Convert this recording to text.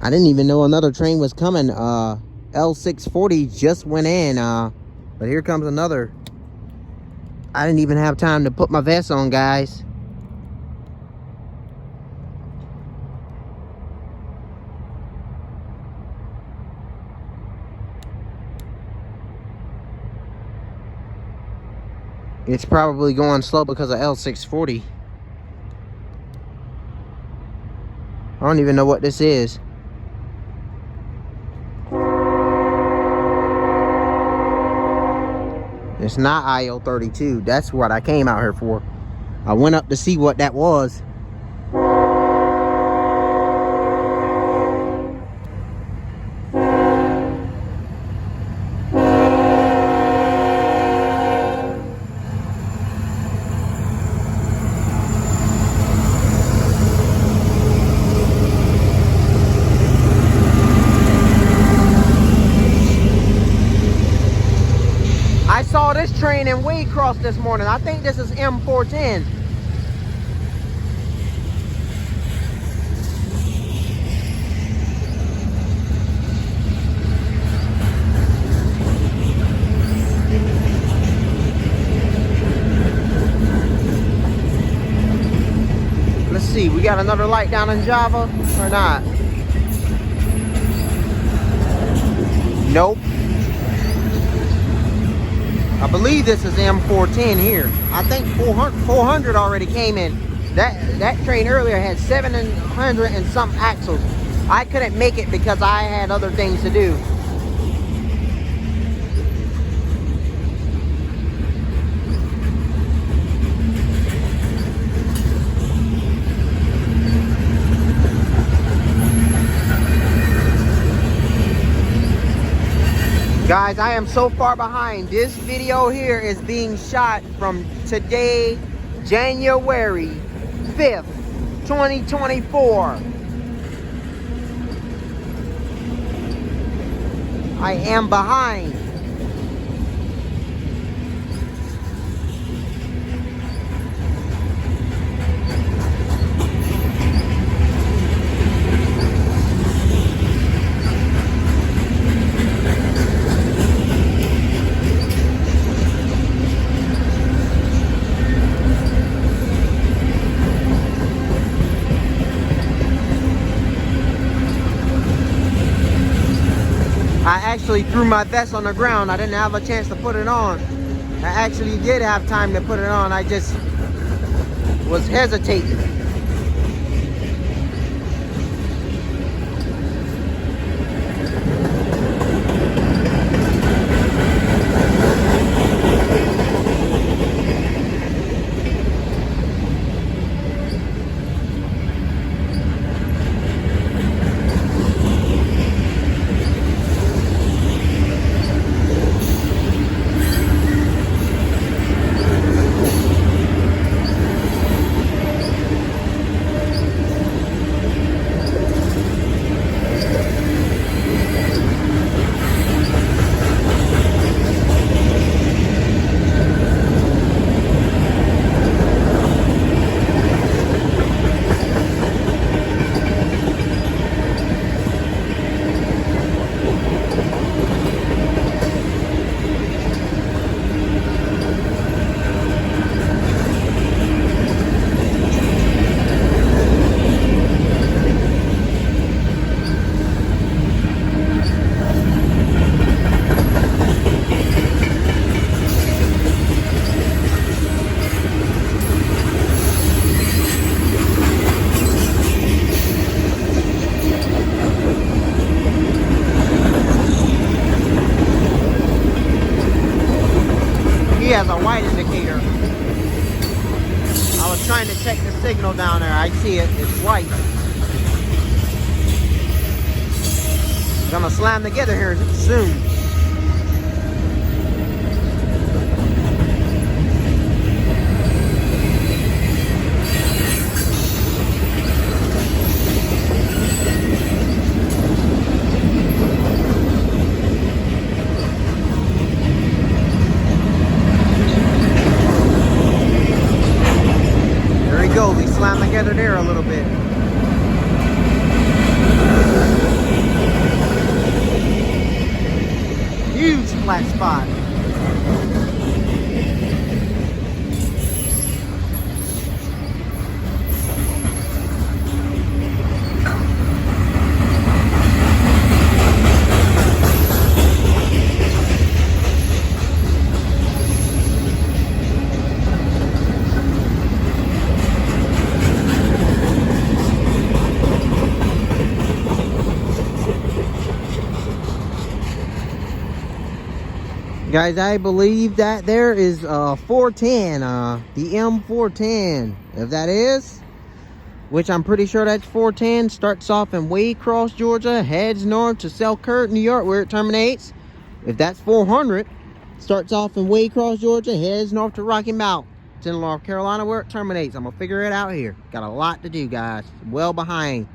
I didn't even know another train was coming. L640 just went in, but here comes another. I didn't even have time to put my vest on, guys. It's probably going slow because of L640. I don't even know what this is. It's not IO32. That's what I came out here for. I went up to see what that was. I saw this train in Waycross this morning. I think this is M410. Let's see, we got another light down in Java or not? Nope. I believe this is M410 here. I think 400 already came in. That train earlier had 700 and some axles. I couldn't make it because I had other things to do. Guys, I am so far behind. This video here is being shot from today, January 5th, 2024. I am behind. I actually threw my vest on the ground. I didn't have a chance to put it on. I actually did have time to put it on. I just was hesitating. He has a white indicator. I was trying to check the signal down there. I see it. It's white. It's gonna slam together here soon. They slam together there a little bit. flat spot. Guys, I believe that there is 410, the M410, if that is, which I'm pretty sure that's 410, starts off in Waycross, Georgia, heads north to Selkirk, New York, where it terminates. If that's 400, starts off in Waycross, Georgia, heads north to Rocky Mount, to North Carolina, where it terminates. I'm gonna figure it out here. Got a lot to do, guys. Well behind.